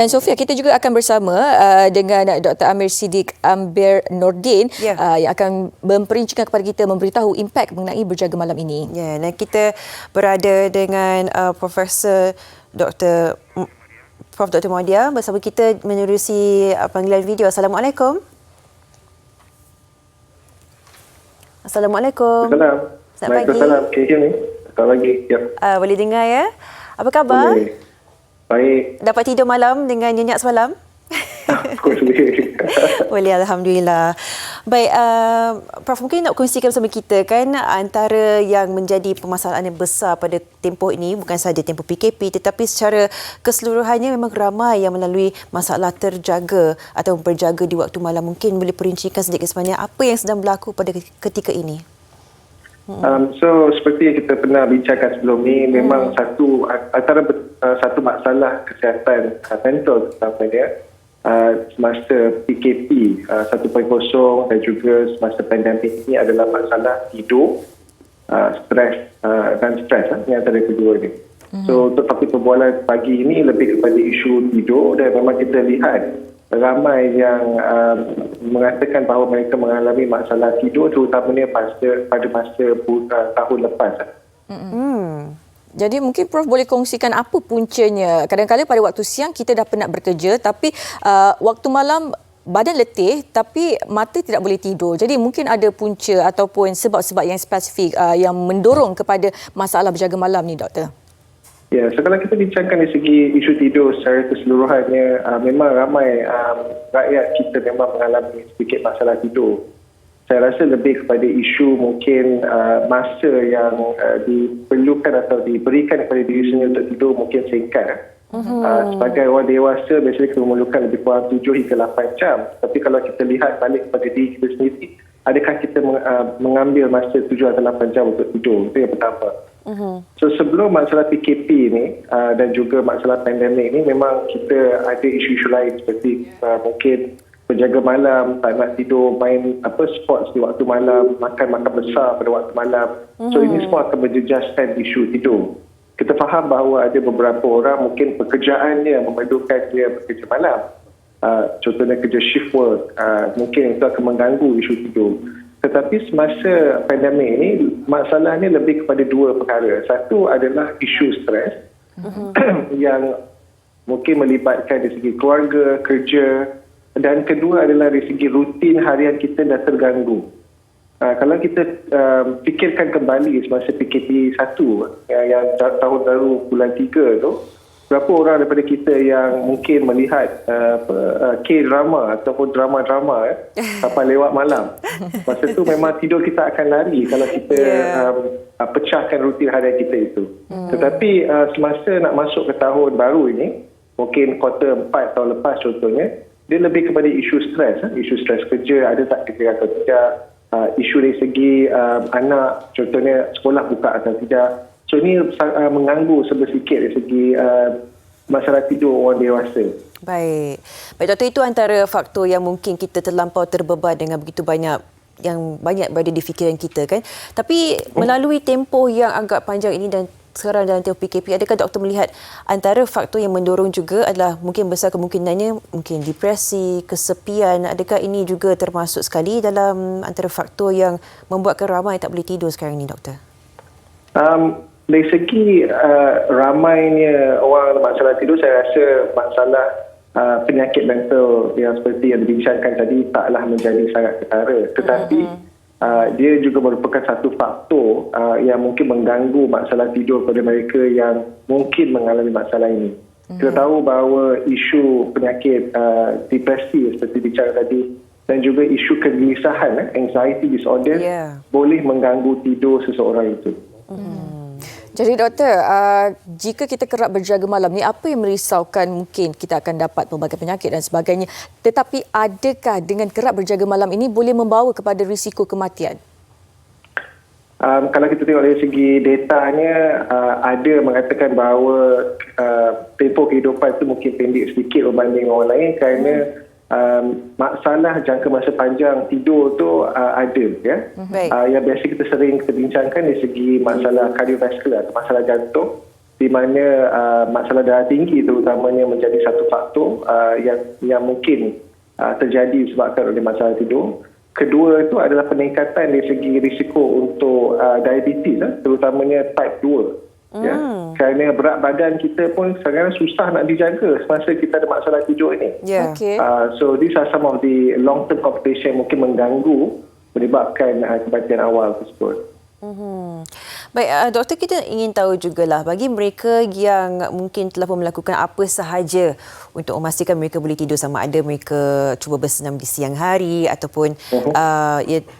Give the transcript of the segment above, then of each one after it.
Dan Sofia, kita juga akan bersama dengan Dr. Amir Siddiq Ambir Nordin yang akan memperincikan kepada kita, memberitahu impak mengenai berjaga malam ini. Ya, dan kita berada dengan Profesor Prof. Dr. Muhadia bersama kita menerusi panggilan video. Assalamualaikum. Assalamualaikum. Selamat pagi. Waalaikumsalam. Can you hear me? Sekali lagi. Yep. Boleh dengar ya? Apa khabar? Boleh. Baik. Dapat tidur malam dengan nyenyak semalam? Boleh, Alhamdulillah. Baik, Prof, mungkin nak kongsikan bersama kita kan antara yang menjadi permasalahan yang besar pada tempoh ini, bukan sahaja tempoh PKP tetapi secara keseluruhannya memang ramai yang melalui masalah terjaga atau berjaga di waktu malam. Mungkin boleh perincikan sedikit sebenarnya apa yang sedang berlaku pada ketika ini? So seperti yang kita pernah bincangkan sebelum ni, memang satu masalah kesihatan mental terutamanya semasa PKP 1.0 dan juga semasa pandemik ini adalah masalah tidur, stres dan stres ni antara kedua ni. So untuk topik perbualan pagi ini lebih kepada isu tidur, dan memang kita lihat ramai yang mengatakan bahawa mereka mengalami masalah tidur terutamanya pada masa tahun lepas. Jadi mungkin Prof boleh kongsikan apa puncanya. Kadang-kadang pada waktu siang kita dah penat bekerja, tapi waktu malam badan letih tapi mata tidak boleh tidur. Jadi mungkin ada punca ataupun sebab-sebab yang spesifik yang mendorong kepada masalah berjaga malam ni, Doktor. Ya, sekarang kita bincangkan dari segi isu tidur secara keseluruhannya, memang ramai rakyat kita memang mengalami sedikit masalah tidur. Saya rasa lebih kepada isu mungkin masa yang diperlukan atau diberikan kepada diri sendiri untuk tidur mungkin singkat. Sebagai orang dewasa, biasanya kita memerlukan lebih kurang 7 hingga 8 jam. Tapi kalau kita lihat balik kepada diri kita sendiri, adakah kita mengambil masa 7 atau 8 jam untuk tidur? Itu yang pertama. So sebelum masalah PKP ni dan juga masalah pandemik ni, memang kita ada isu-isu lain seperti mungkin berjaga malam, tak nak tidur, main sports di waktu malam, makan besar pada waktu malam. So ini semua akan menjejaskan isu tidur. Kita faham bahawa ada beberapa orang mungkin pekerjaannya memerlukan dia bekerja malam. Contohnya kerja shift work, mungkin itu akan mengganggu isu tidur. Tetapi semasa pandemik ini, masalahnya lebih kepada dua perkara. Satu adalah isu stres yang mungkin melibatkan dari segi keluarga, kerja, dan kedua adalah dari segi rutin harian kita dah terganggu. Kalau kita fikirkan kembali semasa PKP 1 yang tahun baru bulan 3 tu, berapa orang daripada kita yang mungkin melihat K-drama ataupun drama-drama sampai lewat malam. Masa tu memang tidur kita akan lari kalau kita pecahkan rutin harian kita itu. Tetapi semasa nak masuk ke tahun baru ini, mungkin kuartal 4 tahun lepas contohnya, dia lebih kepada isu stres. Isu stres kerja, ada tak kerja atau tidak. Isu dari segi anak, contohnya sekolah buka atau tidak. So ini mengganggu sedikit dari segi masalah tidur orang dewasa. Baik, Doktor, itu antara faktor yang mungkin kita terlampau terbeban dengan begitu banyak berada di fikiran kita kan. Tapi melalui tempoh yang agak panjang ini dan sekarang dalam tempoh PKP, adakah Doktor melihat antara faktor yang mendorong juga adalah mungkin besar kemungkinannya mungkin depresi, kesepian. Adakah ini juga termasuk sekali dalam antara faktor yang membuatkan ramai tak boleh tidur sekarang ini, Doktor? Dari segi ramainya orang masalah tidur, saya rasa masalah penyakit mental yang seperti yang dibincangkan tadi taklah menjadi sangat ketara. Tetapi dia juga merupakan satu faktor yang mungkin mengganggu masalah tidur pada mereka yang mungkin mengalami masalah ini. Kita tahu bahawa isu penyakit depresi seperti bicara tadi dan juga isu kegelisahan, anxiety disorder boleh mengganggu tidur seseorang itu. Jadi Doktor, jika kita kerap berjaga malam ni, apa yang merisaukan? Mungkin kita akan dapat pelbagai penyakit dan sebagainya. Tetapi adakah dengan kerap berjaga malam ini boleh membawa kepada risiko kematian? Kalau kita tengok dari segi datanya, ada mengatakan bahawa tempoh kehidupan itu mungkin pendek sedikit berbanding orang lain kerana masalah jangka masa panjang tidur tu ada yang biasa kita sering bincangkan dari segi masalah kardiovaskular atau masalah jantung di mana masalah darah tinggi terutamanya menjadi satu faktor yang mungkin terjadi disebabkan oleh masalah tidur. Kedua itu adalah peningkatan dari segi risiko untuk diabetes, terutamanya type 2. Ya. Kerana berat badan kita pun kadang-kadang susah nak dijaga semasa kita ada masalah tidur ini. Yeah. Okey. So these are some of the long-term complications mungkin mengganggu menyebabkan kematian awal tersebut. Baik, doktor, kita ingin tahu jugalah bagi mereka yang mungkin telah pun melakukan apa sahaja untuk memastikan mereka boleh tidur, sama ada mereka cuba bersenam di siang hari ataupun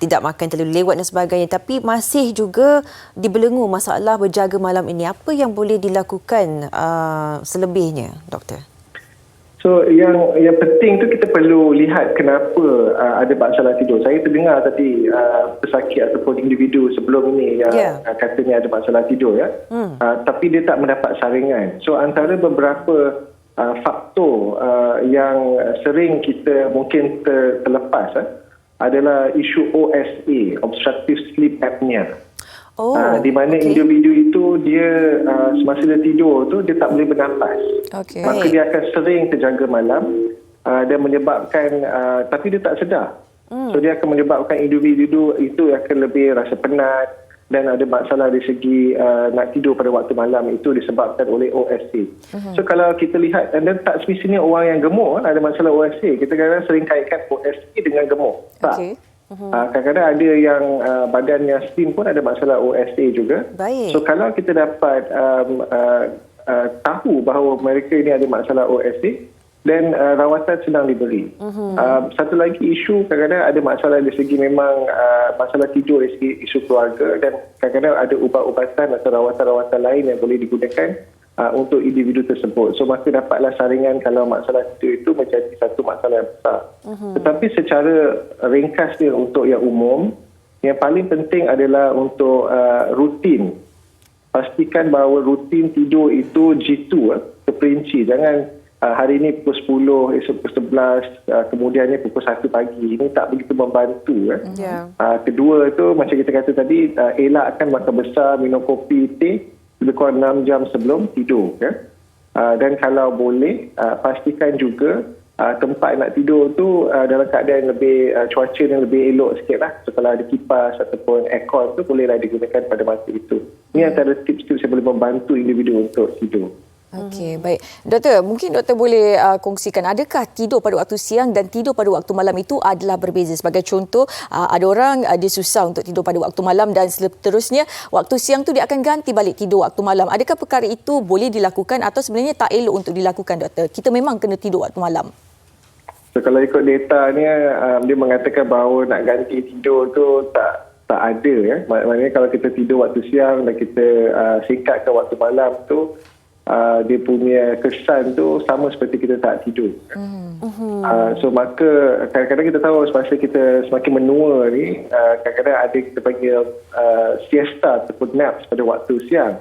tidak makan terlalu lewat dan sebagainya, tapi masih juga dibelenggu masalah berjaga malam ini. Apa yang boleh dilakukan selebihnya, doktor? So yang penting tu kita perlu lihat kenapa ada masalah tidur. Saya terdengar tadi pesakit ataupun individu sebelum ini yang katanya ada masalah tidur ya. Tapi dia tak mendapat saringan. So antara beberapa faktor yang sering kita mungkin terlepas adalah isu OSA, obstructive sleep apnea. Di mana individu itu dia semasa dia tidur tu dia tak boleh bernafas. Maka dia akan sering terjaga malam dan menyebabkan tapi dia tak sedar. So dia akan menyebabkan individu itu akan lebih rasa penat dan ada masalah dari segi nak tidur pada waktu malam, itu disebabkan oleh OSA. So kalau kita lihat, dan tak semestinya orang yang gemuk ada masalah OSA. Kita kadang-kadang sering kaitkan OSA dengan gemuk. Tak. Kadang-kadang ada yang badannya slim pun ada masalah OSA juga. Baik. So kalau kita dapat tahu bahawa mereka ini ada masalah OSA, dan rawatan sedang diberi. Satu lagi isu, kadang-kadang ada masalah dari segi memang masalah tidur dari segi isu keluarga, dan kadang-kadang ada ubat-ubatan atau rawatan-rawatan lain yang boleh digunakan untuk individu tersebut. So maka dapatlah saringan kalau masalah tidur itu menjadi satu masalah yang besar. Tetapi secara ringkas dia untuk yang umum, yang paling penting adalah untuk rutin. Pastikan bahawa rutin tidur itu G2, terperinci. Jangan hari ini pukul 10, esok pukul 11, kemudiannya pukul 1 pagi. Ini tak begitu membantu. Kedua itu, macam kita kata tadi, elakkan makan besar, minum kopi, teh lebih kurang 6 jam sebelum tidur. Dan kalau boleh, pastikan juga tempat nak tidur tu dalam keadaan lebih cuaca yang lebih elok sikit lah. So kalau ada kipas ataupun aircon tu bolehlah digunakan pada masa itu. Ini antara tips-tips yang boleh membantu individu untuk tidur. Okey, baik. Doktor, mungkin doktor boleh kongsikan, adakah tidur pada waktu siang dan tidur pada waktu malam itu adalah berbeza? Sebagai contoh, ada orang dia susah untuk tidur pada waktu malam dan seterusnya waktu siang tu dia akan ganti balik tidur waktu malam. Adakah perkara itu boleh dilakukan atau sebenarnya tak elok untuk dilakukan, doktor? Kita memang kena tidur waktu malam. So kalau ikut data ni, dia mengatakan bahawa nak ganti tidur tu tak ada. Maknanya kalau kita tidur waktu siang dan kita singkatkan waktu malam tu, dia punya kesan tu sama seperti kita tak tidur. So maka kadang-kadang kita tahu semasa kita semakin menua ni, kadang-kadang ada kita panggil siesta ataupun naps pada waktu siang.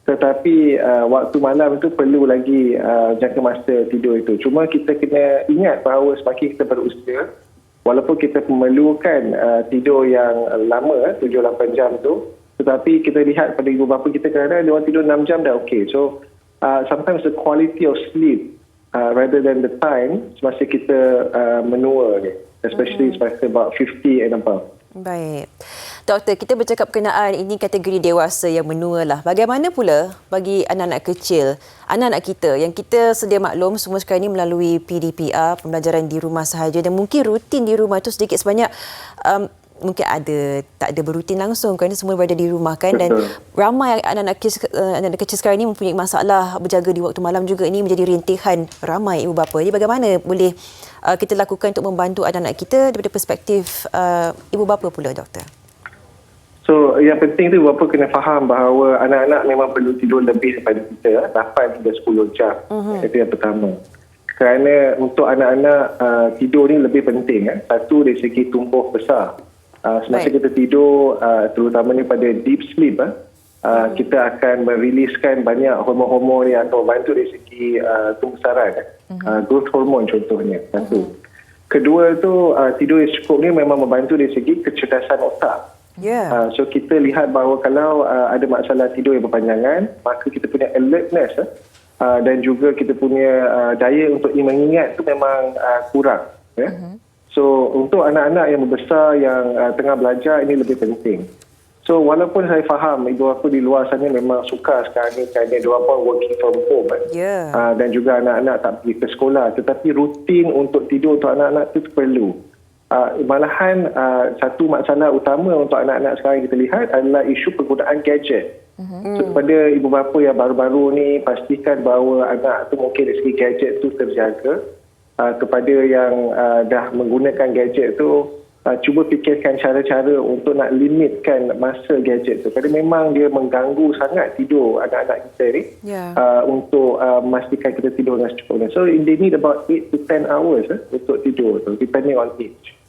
Tetapi waktu malam itu perlu lagi jangka masa tidur itu. Cuma kita kena ingat bahawa semakin kita berusia, walaupun kita memerlukan tidur yang lama, 7-8 jam tu, tetapi kita lihat pada ibu bapa kita kadang-kadang dia orang tidur 6 jam dah okey. So sometimes the quality of sleep rather than the time semasa kita menua ni, especially semasa about 50 and above. Baik. Doktor, kita bercakap berkenaan ini kategori dewasa yang menua lah. Bagaimana pula bagi anak-anak kecil, anak-anak kita yang kita sedia maklum semua sekarang ini melalui PDPR, pembelajaran di rumah sahaja, dan mungkin rutin di rumah itu sedikit sebanyak mungkin tak ada berutin langsung kerana semua berada di rumah kan. Dan ramai anak-anak kecil sekarang ini mempunyai masalah berjaga di waktu malam juga. Ini menjadi rintihan ramai ibu bapa. Jadi bagaimana boleh kita lakukan untuk membantu anak-anak kita daripada perspektif ibu bapa pula, doktor? So yang penting tu bapa kena faham bahawa anak-anak memang perlu tidur lebih daripada kita, 8 hingga 10 jam. Itu yang pertama. Kerana untuk anak-anak tidur ni lebih penting. Satu dari segi tumbuh besar. Semasa kita tidur, terutamanya pada deep sleep, kita akan meriliskan banyak hormon-hormon yang akan membantu dari segi tumbuh besaran. Growth hormone contohnya. Satu. Kedua tu, tidur yang cukup ni memang membantu dari segi kecerdasan otak. Yeah. So kita lihat bahawa kalau ada masalah tidur yang berpanjangan, maka kita punya alertness dan juga kita punya daya untuk mengingat tu memang kurang. Ya. So untuk anak-anak yang membesar yang tengah belajar, ini lebih penting. So walaupun saya faham ibu bapa di luar sana memang suka sekarang ni kerana diorang pun working from home Yeah. dan juga anak-anak tak pergi ke sekolah, tetapi rutin untuk tidur untuk anak-anak itu perlu. Malahan satu masalah utama untuk anak-anak sekarang kita lihat adalah isu penggunaan gadget. So, kepada ibu bapa yang baru-baru ni, pastikan bahawa anak tu mungkin dari segi gadget tu terjaga. Kepada yang dah menggunakan gadget tu, cuba fikirkan cara-cara untuk nak limitkan masa gadget tu. Kerana memang dia mengganggu sangat tidur anak-anak kita ni. Yeah. Untuk memastikan kita tidur dengan secukupnya. So they need about 8 to 10 hours untuk tidur tu, depending on age.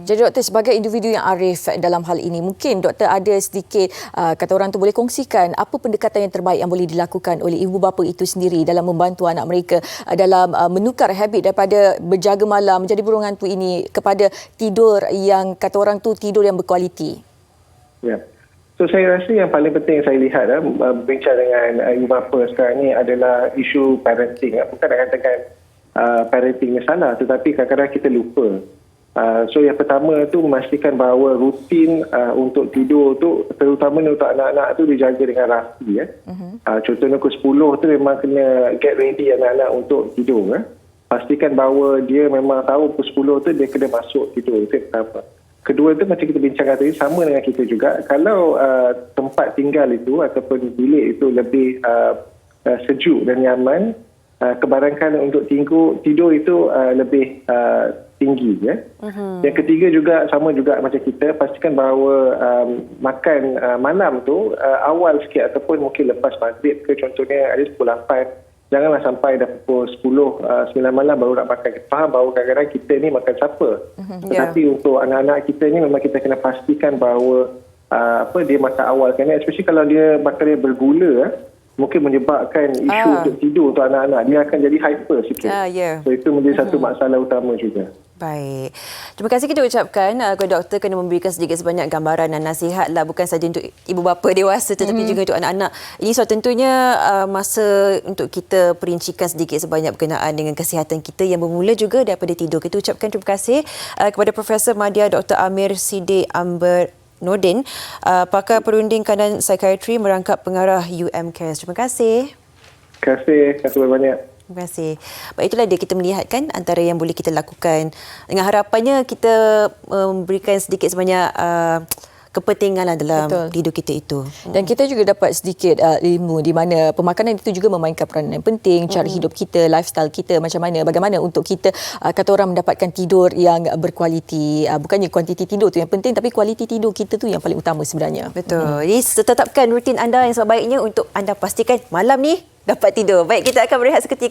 Jadi doktor, sebagai individu yang arif dalam hal ini, mungkin doktor ada sedikit kata orang tu boleh kongsikan apa pendekatan yang terbaik yang boleh dilakukan oleh ibu bapa itu sendiri dalam membantu anak mereka dalam menukar habit daripada berjaga malam menjadi burung hantu ini kepada tidur yang kata orang tu tidur yang berkualiti. Ya. So saya rasa yang paling penting saya lihat berbincang dengan ibu bapa sekarang ni adalah isu parenting. Bukan nak katakan parentingnya salah, tetapi kadang-kadang kita lupa. So yang pertama tu memastikan bahawa rutin untuk tidur tu, terutama untuk anak-anak tu dijaga dengan rapi. Contohnya pukul 10 tu memang kena get ready anak-anak untuk tidur. Pastikan bahawa dia memang tahu pukul 10 tu dia kena masuk tidur. Itu yang pertama. Kedua tu macam kita bincangkan tadi, sama dengan kita juga. Kalau tempat tinggal itu ataupun bilik itu lebih sejuk dan nyaman, kebarangan untuk tidur itu lebih tinggi. Yang ketiga juga sama juga macam kita, pastikan bahawa makan malam tu awal sikit ataupun mungkin lepas maghrib ke, contohnya ada pukul 8. Janganlah sampai dah pukul 10, 9 malam baru nak makan. Kita faham bahawa kadang-kadang kita ni makan supper. Tetapi untuk anak-anak kita ni memang kita kena pastikan bahawa dia makan awal. Kerana especially kalau dia makan dia bergula, mungkin menyebabkan isu untuk tidur untuk anak-anak. Dia akan jadi hyper sikit. So itu menjadi satu masalah utama juga. Baik. Terima kasih kita ucapkan kepada doktor kerana memberikan sedikit sebanyak gambaran dan nasihatlah, bukan saja untuk ibu bapa dewasa tetapi juga untuk anak-anak. Ini tentunya masa untuk kita perincikan sedikit sebanyak berkenaan dengan kesihatan kita yang bermula juga daripada tidur. Kita ucapkan terima kasih kepada Profesor Madya Dr. Amir Siddiq Amber Nordin, pakar perunding kanan psikiatri merangkap pengarah UM Cares. Terima kasih. Terima kasih banyak. Terima kasih. Baik, itulah dia kita melihatkan antara yang boleh kita lakukan. Dengan harapannya kita memberikan sedikit sebanyak kepentingan dalam hidup kita itu. Dan kita juga dapat sedikit ilmu di mana pemakanan itu juga memainkan peranan yang penting, cara hidup kita, lifestyle kita macam mana, bagaimana untuk kita kata orang mendapatkan tidur yang berkualiti. Bukannya kuantiti tidur tu yang penting, tapi kualiti tidur kita tu yang paling utama sebenarnya. Betul. Jadi tetapkan rutin anda yang sebaiknya untuk anda pastikan malam ni dapat tidur. Baik, kita akan berehat seketika.